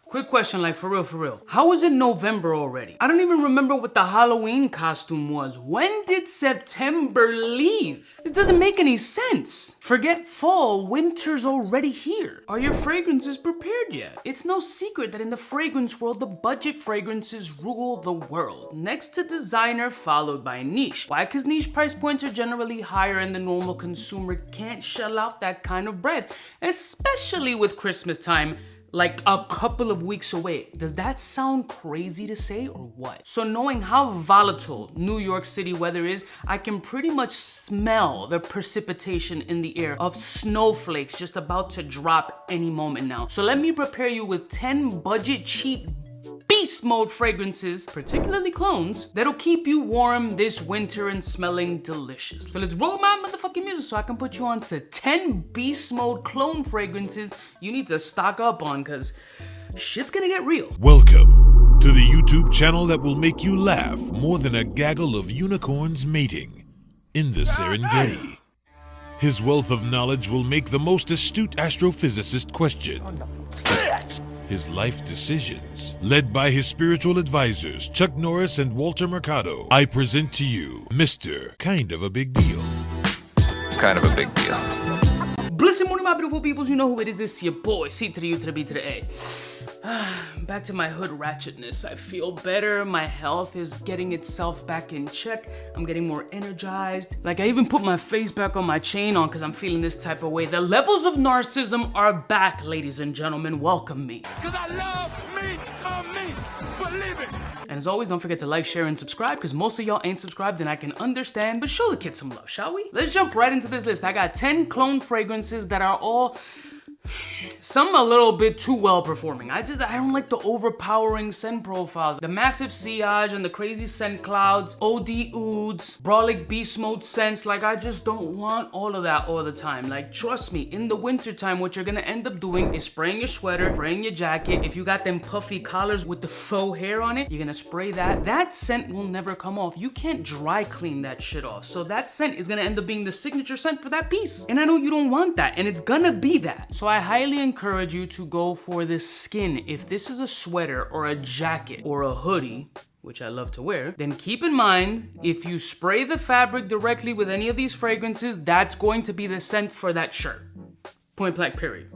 Quick question, like for real. How is it November already? I don't even remember what the Halloween costume was. When did September leave? This doesn't make any sense. Forget fall, winter's already here. Are your fragrances prepared yet? It's no secret that in the fragrance world, the budget fragrances rule the world. Next to designer, followed by niche. Why? Because niche price points are generally higher and the normal consumer can't shell out that kind of bread, especially with Christmas time, like a couple of weeks away. Does that sound crazy to say or what? So knowing how volatile New York City weather is, I can pretty much smell the precipitation in the air of snowflakes just about to drop any moment now. So let me prepare you with 10 budget cheap beast mode fragrances, particularly clones, that'll keep you warm this winter and smelling delicious. So let's roll my motherfucking music so I can put you on to 10 beast mode clone fragrances you need to stock up on, cause shit's gonna get real. Welcome to the YouTube channel that will make you laugh more than a gaggle of unicorns mating in the Serengeti. His wealth of knowledge will make the most astute astrophysicist question his life decisions. Led by his spiritual advisors, Chuck Norris and Walter Mercado, I present to you Mr. Kind of a Big Deal. Kind of a big deal. Blessed morning, my beautiful peoples. You know who it is. It's your boy, C to the U to the B to the A. Back to my hood ratchetness. I feel better. My health is getting itself back in check. I'm getting more energized. Like, I even put my face back on my chain on because I'm feeling this type of way. The levels of narcissism are back, ladies and gentlemen. Welcome me. Cause I love me, believe it. And as always, don't forget to like, share, and subscribe because most of y'all ain't subscribed and I can understand, but show the kids some love, shall we? Let's jump right into this list. I got 10 clone fragrances that are all some a little bit too well performing. I don't like the overpowering scent profiles. The massive sillage and the crazy scent clouds, 𝗬𝗢𝗧𝗘𝗦, brolic beast mode scents. Like, I just don't want all of that all the time. Like, trust me, in the winter time, what you're gonna end up doing is spraying your sweater, spraying your jacket. If you got them puffy collars with the faux hair on it, you're gonna spray that. That scent will never come off. You can't dry clean that shit off. So that scent is gonna end up being the signature scent for that piece. And I know you don't want that, and it's gonna be that. So I highly encourage you to go for the skin. If this is a sweater or a jacket or a hoodie, which I love to wear, then keep in mind, if you spray the fabric directly with any of these fragrances, that's going to be the scent for that shirt. Point blank, period.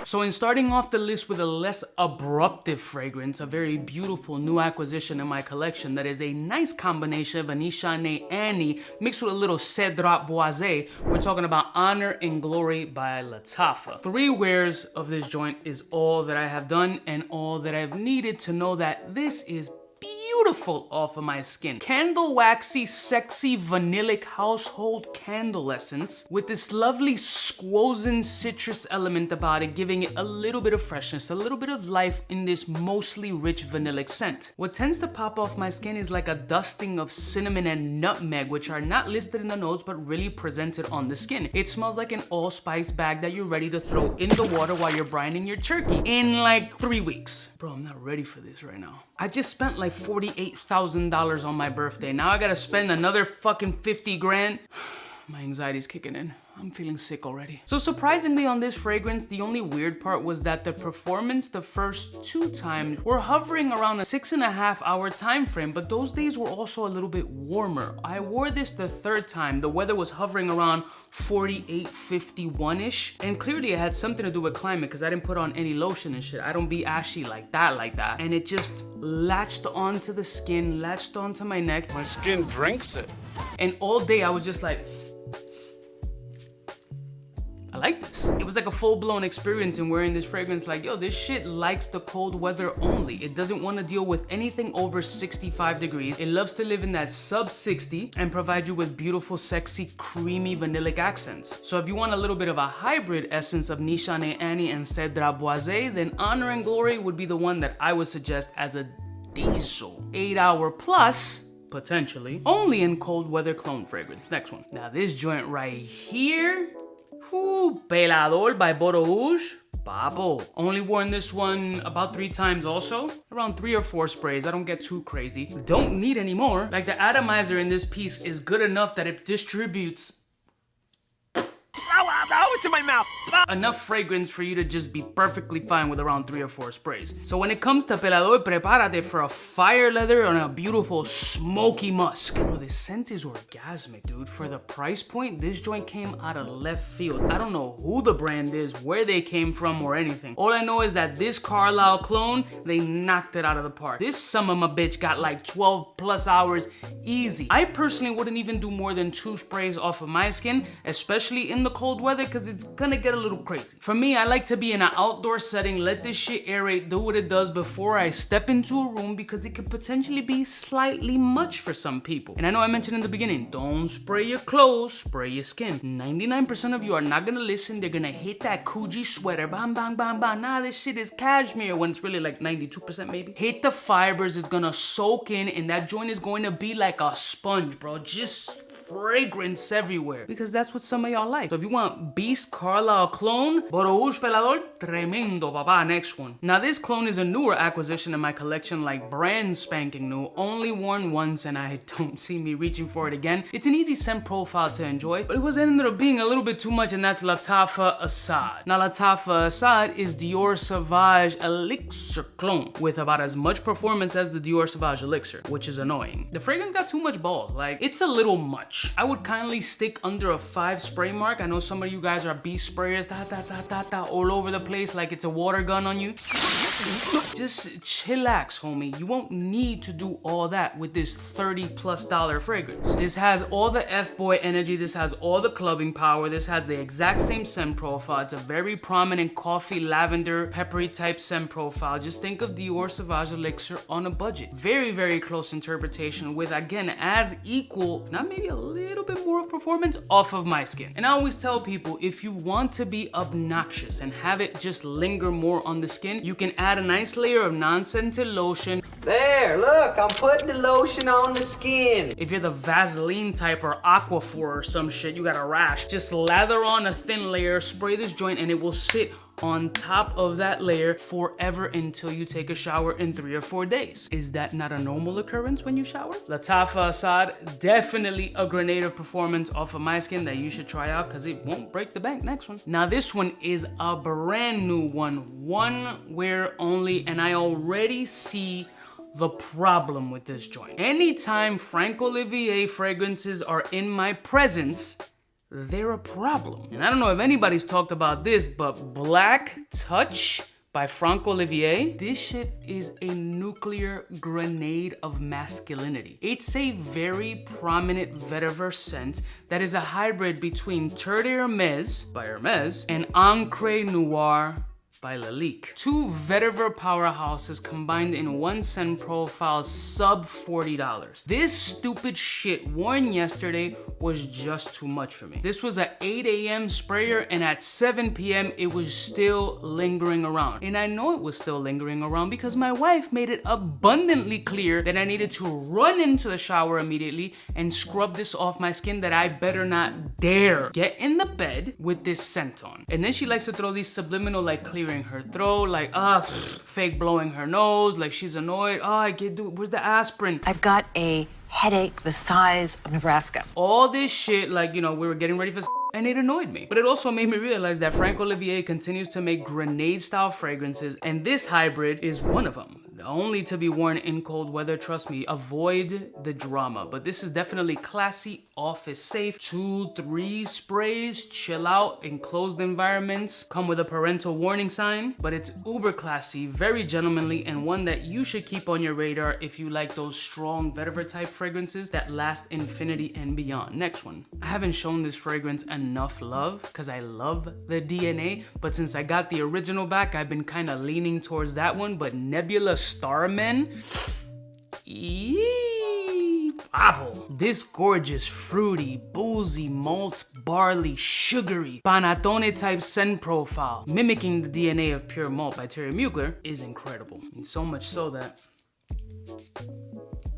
So in starting off the list with a less abruptive fragrance, a very beautiful new acquisition in my collection that is a nice combination of 𝗙𝗎𝗍𝗍 mixed with a little 𝗬𝗙𝗎𝗍𝗍. We're talking about Honor and Glory by Lattafa. 3 wears of this joint is all that I have done and all that I've needed to know that this is beautiful off of my skin. Candle waxy, sexy, vanillic household candle essence with this lovely squozen citrus element about it, giving it a little bit of freshness, a little bit of life in this mostly rich vanillic scent. What tends to pop off my skin is like a dusting of cinnamon and nutmeg, which are not listed in the notes but really presented on the skin. It smells like an allspice bag that you're ready to throw in the water while you're brining your turkey in like 3 weeks. Bro, I'm not ready for this right now. I just spent like $48,000 on my birthday. Now I gotta spend another fucking 50 grand. My anxiety's kicking in. I'm feeling sick already. So surprisingly on this fragrance, the only weird part was that the performance the first 2 times were hovering around a 6.5 hour time frame, but those days were also a little bit warmer. I wore this the 3rd time. The weather was hovering around 48, 51-ish. And clearly it had something to do with climate because I didn't put on any lotion and shit. I don't be ashy like that. And it just latched onto the skin, latched onto my neck. My skin drinks it. And all day I was just like, I like this. It was like a full-blown experience in wearing this fragrance. Like, yo, this shit likes the cold weather only. It doesn't want to deal with anything over 65 degrees. It loves to live in that sub-60 and provide you with beautiful, sexy, creamy, vanillic accents. So if you want a little bit of a hybrid essence of 𝗙𝗎𝗍𝗍𝗍 and 𝗬𝗙𝗎𝗍𝗍, then Honor and Glory would be the one that I would suggest as a diesel 8-hour plus, potentially, only in cold weather clone fragrance. Next one. Now this joint right here, 𝗬𝗢𝗨𝗥 by Bodo Rouge. Babo. Only worn this one about 3 times also. Around 3 or 4 sprays. I don't get too crazy. Don't need any more. Like, the atomizer in this piece is good enough that it distributes. Oh, it's in my mouth. enough fragrance for you to just be perfectly fine with around 3 or 4 sprays. So when it comes to pelador, prepárate for a fire leather and a beautiful smoky musk. Bro, this scent is orgasmic, dude. For the price point, this joint came out of left field. I don't know who the brand is, where they came from, or anything. All I know is that this Carlisle clone, they knocked it out of the park. This some of my bitch got like 12 plus hours easy. I personally wouldn't even do more than 2 sprays off of my skin, especially in the cold weather, because it's gonna get a little crazy. For me, I like to be in an outdoor setting, let this shit aerate, do what it does before I step into a room, because it could potentially be slightly much for some people. And I know I mentioned in the beginning, don't spray your clothes, spray your skin. 99% of you are not gonna listen. They're gonna hit that Coogi sweater, bam, bam, bam, bam. Nah, this shit is cashmere, when it's really like 92% maybe. Hit the fibers, it's gonna soak in, and that joint is going to be like a sponge, bro. Just fragrance everywhere, because that's what some of y'all like. So if you want Beast Carlisle clone, Borouge Pelador, tremendo, papa. Next one. Now this clone is a newer acquisition in my collection, like brand spanking new, only worn once, and I don't see me reaching for it again. It's an easy scent profile to enjoy, but it was ended up being a little bit too much, and that's Lattafa Asad. Now Lattafa Asad is Dior Sauvage Elixir clone with about as much performance as the Dior Sauvage Elixir, which is annoying. The fragrance got too much balls, like it's a little much. I would kindly stick under a 5 spray mark. I know some of you guys are beast sprayers, all over the place like it's a water gun on you. Just chillax, homie. You won't need to do all that with this $30+ fragrance. This has all the F-boy energy. This has all the clubbing power. This has the exact same scent profile. It's a very prominent coffee, lavender, peppery type scent profile. Just think of Dior Sauvage Elixir on a budget. Very, very close interpretation with, again, as equal, not maybe a little bit more of performance off of my skin. And I always tell people, if you want to be obnoxious and have it just linger more on the skin, you can add a nice layer of non-scented lotion. There, look, I'm putting the lotion on the skin. If you're the Vaseline type or Aquaphor or some shit, you got a rash, just lather on a thin layer, spray this joint, and it will sit on top of that layer forever until you take a shower in 3 or 4 days. Is that not a normal occurrence when you shower? Lattafa Asad, definitely a grenade of performance off of my skin that you should try out, because it won't break the bank. Next one. Now this one is a brand new one wear only, and I already see the problem with this joint. Anytime Franck Olivier fragrances are in my presence, they're a problem. And I don't know if anybody's talked about this, but Black Touch by Franck Olivier, this shit is a nuclear grenade of masculinity. It's a very prominent vetiver scent that is a hybrid between 𝗬𝗓𝗏 by Hermes and Ancre Noir by Lalique. 2 vetiver powerhouses combined in one scent profile, sub $40. This stupid shit worn yesterday was just too much for me. This was at 8 a.m. sprayer, and at 7 p.m. it was still lingering around. And I know it was still lingering around because my wife made it abundantly clear that I needed to run into the shower immediately and scrub this off my skin, that I better not dare get in the bed with this scent on. And then she likes to throw these subliminal, like clearing her throat, like fake blowing her nose, like she's annoyed. I get, dude, where's the aspirin? I've got a headache the size of Nebraska. All this shit, like, you know, we were getting ready for and it annoyed me. But it also made me realize that Franck Olivier continues to make grenade style fragrances, and this hybrid is one of them. Only to be worn in cold weather, trust me. Avoid the drama. But this is definitely classy, office safe. 2-3 sprays, chill out, enclosed environments. Come with a parental warning sign. But it's uber classy, very gentlemanly, and one that you should keep on your radar if you like those strong vetiver type fragrances that last infinity and beyond. Next one. I haven't shown this fragrance enough love because I love the DNA, but since I got the original back, I've been kind of leaning towards that one. But Nebula Starmen, apple. This gorgeous, fruity, boozy, malt, barley, sugary, panettone type scent profile, mimicking the DNA of Pure Malt by Thierry Mugler, is incredible. And so much so that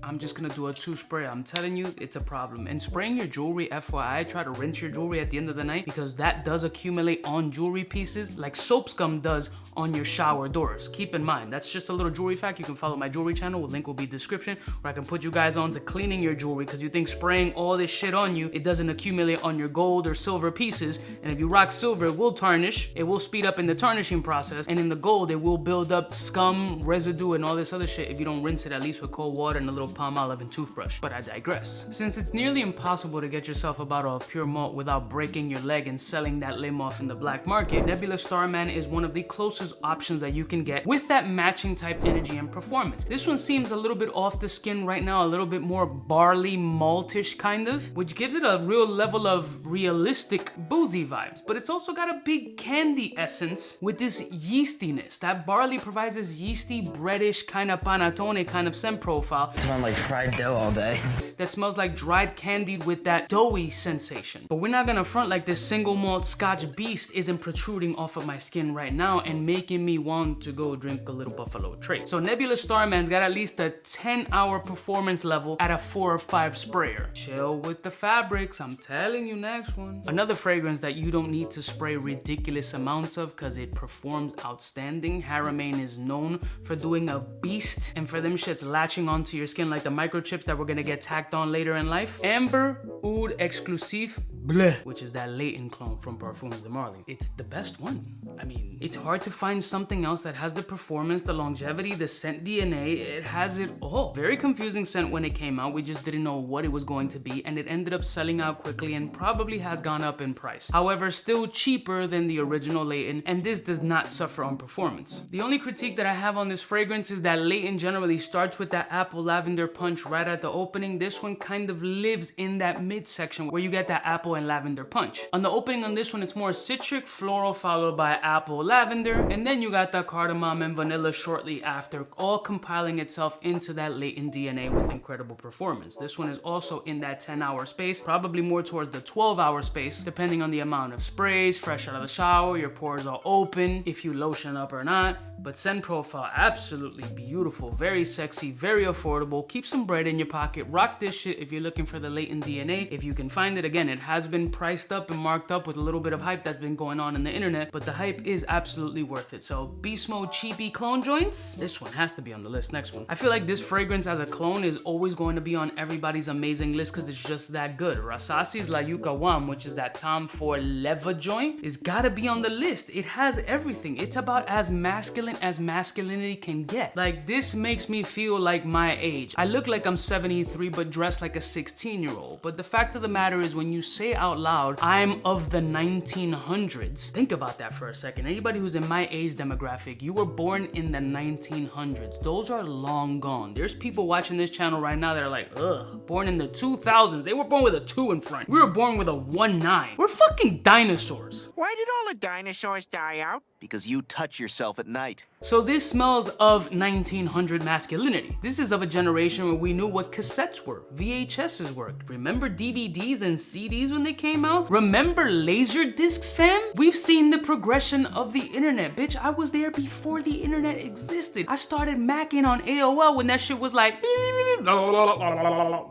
I'm just gonna do a 2 spray. I'm telling you, it's a problem. And spraying your jewelry, FYI, try to rinse your jewelry at the end of the night because that does accumulate on jewelry pieces like soap scum does on your shower doors. Keep in mind, that's just a little jewelry fact. You can follow my jewelry channel. The link will be description, where I can put you guys on to cleaning your jewelry because you think spraying all this shit on you, it doesn't accumulate on your gold or silver pieces. And if you rock silver, it will tarnish. It will speed up in the tarnishing process. And in the gold, it will build up scum, residue, and all this other shit if you don't rinse it at least with cold water and a little palm olive and toothbrush. But I digress. Since it's nearly impossible to get yourself a bottle of pure malt without breaking your leg and selling that limb off in the black market, Nebula Starman is one of the closest options that you can get with that matching type energy and performance. This one seems a little bit off the skin right now, a little bit more barley maltish kind of, which gives it a real level of realistic boozy vibes, but it's also got a big candy essence with this yeastiness. That barley provides this yeasty, breadish, kind of panettone kind of scent profile. Smell like fried dough all day. That smells like dried candy with that doughy sensation. But we're not gonna front like this single malt Scotch beast isn't protruding off of my skin right now and making me want to go drink a little Buffalo Trace. So Nebula Starman's got at least a 10-hour performance level at a 4 or 5 sprayer. Chill with the fabrics, I'm telling you. Next one. Another fragrance that you don't need to spray ridiculous amounts of because it performs outstanding. Haramain is known for doing a beast and for them shits latching onto your skin like the microchips that we're gonna get tacked on later in life. Amber Oud Exclusif Bleu, which is that latent clone from Parfums de Marly. It's the best one. I mean, it's hard to find something else that has the performance, the longevity, the scent DNA. It has it all. Very confusing scent when it came out. We just didn't know what it was going to be, and it ended up selling out quickly and probably has gone up in price. However, still cheaper than the original latent, and this does not suffer on performance. The only critique that I have on this fragrance is that latent generally starts with that apple lavender punch right at the opening. This one kind of lives in that midsection where you get that apple and lavender punch. On the opening on this one, it's more citric, floral, followed by apple, lavender, and then you got the cardamom and vanilla shortly after, all compiling itself into that latent DNA with incredible performance. This one is also in that 10-hour space, probably more towards the 12-hour space, depending on the amount of sprays, fresh out of the shower, your pores are open, if you lotion up or not. But scent profile, absolutely beautiful, very sexy, very affordable. Keep some bread in your pocket. Rock this shit if you're looking for the latent DNA. If you can find it, again, it has been priced up and marked up with a little bit of hype that's been going on in the internet, but the hype is absolutely worth it. So beast mode cheapy clone joints, this one has to be on the list. Next one. I feel like this fragrance as a clone is always going to be on everybody's amazing list because it's just that good. Rasasi La Yuqawam, which is that Tom Ford leather joint, is gotta be on the list. It has everything. It's about as masculine as masculinity can get. Like, this makes me feel like my age. I look like I'm 73 but dressed like a 16-year-old. But the fact of the matter is, when you say out loud, I'm of the 1900s, think about that for a second. Anybody who's in my age demographic, you were born in the 1900s. Those are long gone. There's people watching this channel right now that are like, ugh, born in the 2000s. They were born with a 2 in front. We were born with a 1-9. We're fucking dinosaurs. Why did all the dinosaurs die out? Because you touch yourself at night. So this smells of 1900 masculinity. This is of a generation where we knew what cassettes were, VHSs worked. Remember DVDs and CDs when they came out? Remember laser discs, fam? We've seen the progression of the internet. Bitch, I was there before the internet existed. I started macking on AOL when that shit was like,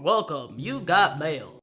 welcome, you got mail.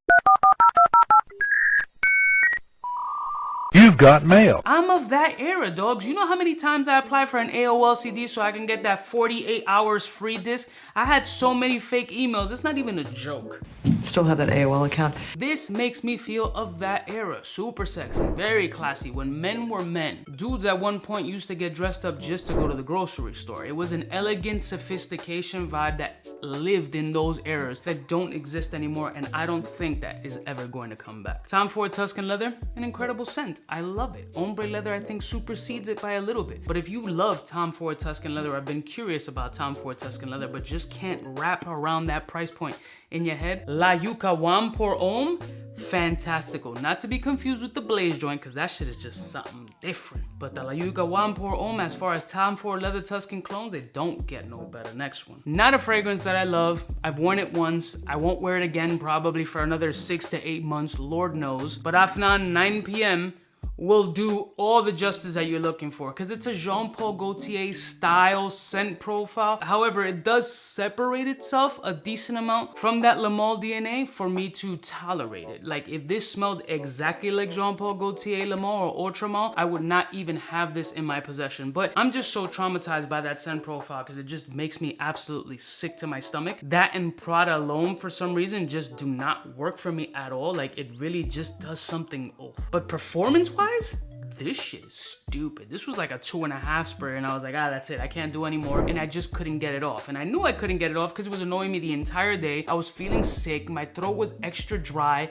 You've got mail. I'm of that era, dogs. You know how many times I applied for an AOL CD so I can get that 48 hours free disc? I had so many fake emails, it's not even a joke. Still have that AOL account. This makes me feel of that era. Super sexy, very classy, when men were men. Dudes at one point used to get dressed up just to go to the grocery store. It was an elegant sophistication vibe that lived in those eras that don't exist anymore, and I don't think that is ever going to come back. Tom Ford Tuscan leather, an incredible scent. I love it. Ombre leather, I think, supersedes it by a little bit. But if you love Tom Ford Tuscan leather, I've been curious about Tom Ford Tuscan leather, but just can't wrap around that price point in your head. La Yuqawam pour Homme, fantastical. Not to be confused with the Blaze joint, because that shit is just something different. But the La Yuqawam pour Homme, as far as Tom Ford leather Tuscan clones, they don't get no better. Next one. Not a fragrance that I love. I've worn it once. I won't wear it again probably for another 6 to 8 months, Lord knows. But Afnan 9 p.m. will do all the justice that you're looking for, because it's a 𝗬𝗢𝗥𝗘𝗦 style scent profile. However, it does separate itself a decent amount from that 𝗬𝗢𝗥 DNA for me to tolerate it. Like, if this smelled exactly like 𝗬𝗢𝗥𝗘𝗦 𝗬𝗢 or Ultramall, I would not even have this in my possession. But I'm just so traumatized by that scent profile because it just makes me absolutely sick to my stomach. That and Prada alone, for some reason, just do not work for me at all. Like, it really just does something off. But performance-wise, this shit is stupid. This was like a 2.5 spray and I was like, that's it, I can't do anymore. And I just couldn't get it off. And I knew I couldn't get it off because it was annoying me the entire day. I was feeling sick, my throat was extra dry.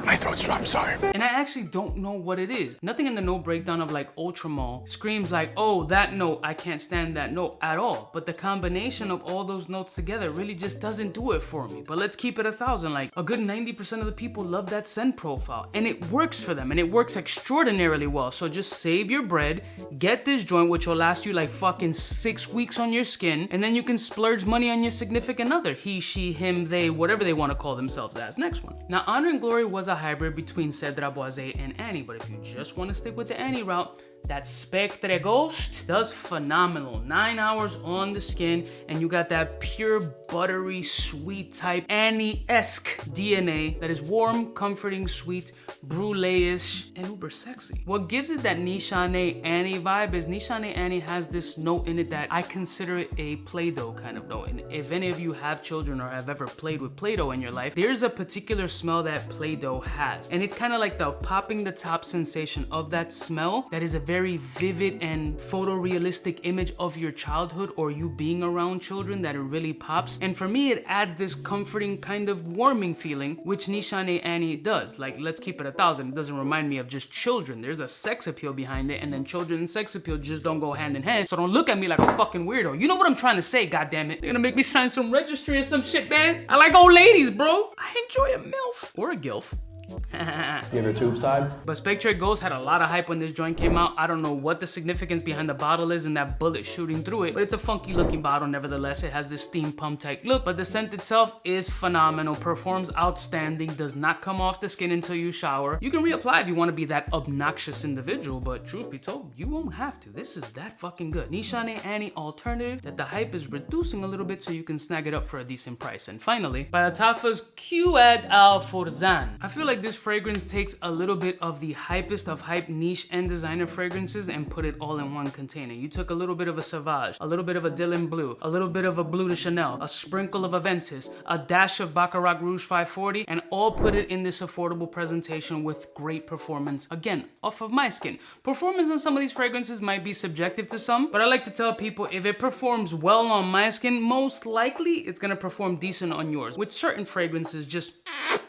My throat's dry, I'm sorry. And I actually don't know what it is. Nothing in the note breakdown of like Ultramall screams like, oh, that note, I can't stand that note at all. But the combination of all those notes together really just doesn't do it for me. But let's keep it 1,000. Like, a good 90% of the people love that scent profile and it works for them and it works extraordinarily well. So just save your bread, get this joint, which will last you like fucking 6 weeks on your skin, and then you can splurge money on your significant other, he, she, him, they, whatever they want to call themselves as. Next one. Now, Honor and Glory was a hybrid between 𝗬𝗢𝗥𝗘𝗦 and Annie, but if you just want to stick with the Annie route, that Spectre Ghost does phenomenal. 9 hours on the skin, and you got that pure, buttery, sweet type Annie-esque DNA that is warm, comforting, sweet, brulee-ish, and uber sexy. What gives it that 𝗫𝗫𝗍 Annie vibe is 𝗫𝗫𝗍 Annie has this note in it that I consider it a Play-Doh kind of note. And if any of you have children or have ever played with Play-Doh in your life, there's a particular smell that Play-Doh has. And it's kind of like the popping the top sensation of that smell that is a very vivid and photorealistic image of your childhood or you being around children that it really pops. And for me, it adds this comforting kind of warming feeling, which 𝗫𝗫𝗍 Annie does. Like, let's keep it 1,000. It doesn't remind me of just children. There's a sex appeal behind it, and then children and sex appeal just don't go hand in hand. So don't look at me like a fucking weirdo. You know what I'm trying to say, goddammit. They're gonna make me sign some registry or some shit, man. I like old ladies, bro. I enjoy a MILF. Or a GILF. You have your tubes tied? But Spectre Ghost had a lot of hype when this joint came out. I don't know what the significance behind the bottle is and that bullet shooting through it, but it's a funky looking bottle nevertheless. It has this steam pump type look, but the scent itself is phenomenal, performs outstanding, does not come off the skin until you shower. You can reapply if you want to be that obnoxious individual, but truth be told, you won't have to. This is that fucking good. 𝗫𝗫𝗍 Annie alternative that the hype is reducing a little bit so you can snag it up for a decent price. And finally, by Lattafa's Qaed Al Fursan. I feel like this fragrance takes a little bit of the hypest of hype niche and designer fragrances and put it all in one container. You took a little bit of a Sauvage, a little bit of a Dylan Bleu, a little bit of a Bleu de Chanel, a sprinkle of a Aventus, a dash of Baccarat Rouge 540, and all put it in this affordable presentation with great performance, again, off of my skin. Performance on some of these fragrances might be subjective to some, but I like to tell people if it performs well on my skin, most likely it's gonna perform decent on yours. With certain fragrances, just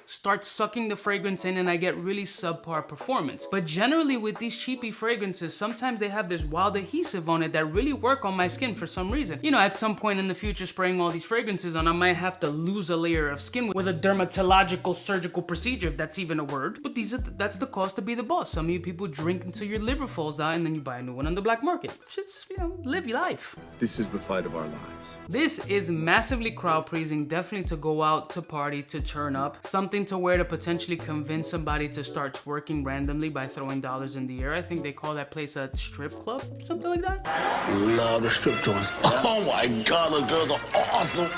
start sucking the fragrance in and I get really subpar performance. But generally with these cheapy fragrances, sometimes they have this wild adhesive on it that really work on my skin for some reason. You know, at some point in the future spraying all these fragrances on, I might have to lose a layer of skin with a dermatological surgical procedure, if that's even a word. But that's the cost to be the boss. Some of you people drink until your liver falls out and then you buy a new one on the black market. Shit's, you know, live your life. This is the fight of our lives. This is massively crowd pleasing, definitely to go out, to party, to turn up. Something to wear to potentially convince somebody to start twerking randomly by throwing dollars in the air. I think they call that place a strip club, something like that. Love the strip joints. Oh my God, the girls are awesome.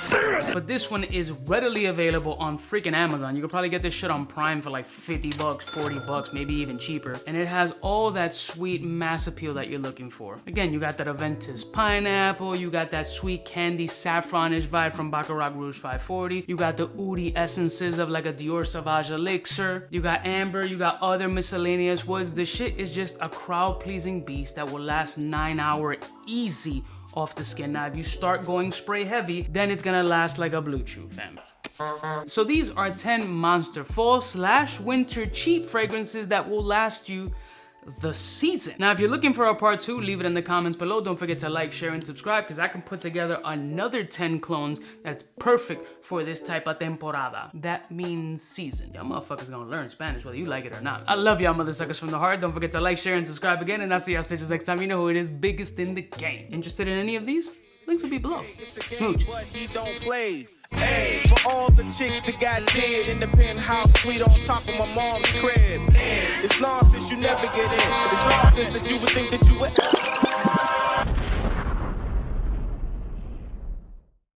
But this one is readily available on freaking Amazon. You could probably get this shit on Prime for like 50 bucks, 40 bucks, maybe even cheaper. And it has all that sweet mass appeal that you're looking for. Again, you got that Aventus pineapple, you got that sweet candy saffronish vibe from Baccarat Rouge 540. You got the oudi essences of like a Dior Sauvage elixir. You got amber, you got other miscellaneous woods. The shit is just a crowd-pleasing beast that will last 9 hours easy off the skin. Now, if you start going spray heavy, then it's gonna last like a Blue Chew, fam. So these are 10 monster fall/winter cheap fragrances that will last you the season. Now, if you're looking for a part 2, leave it in the comments below. Don't forget to like, share, and subscribe because I can put together another 10 clones that's perfect for this type of temporada. That means season. Y'all motherfuckers gonna learn Spanish whether you like it or not. I love y'all mother suckers from the heart. Don't forget to like, share, and subscribe again, and I'll see y'all stitches next time. You know who it is, biggest in the game. Interested in any of these? Links will be below. Smooches. Hey, for all the chicks that got dead in the penthouse suite on top of my mom's crib. It's long since you you never get in. It's nonsense that you would think that you would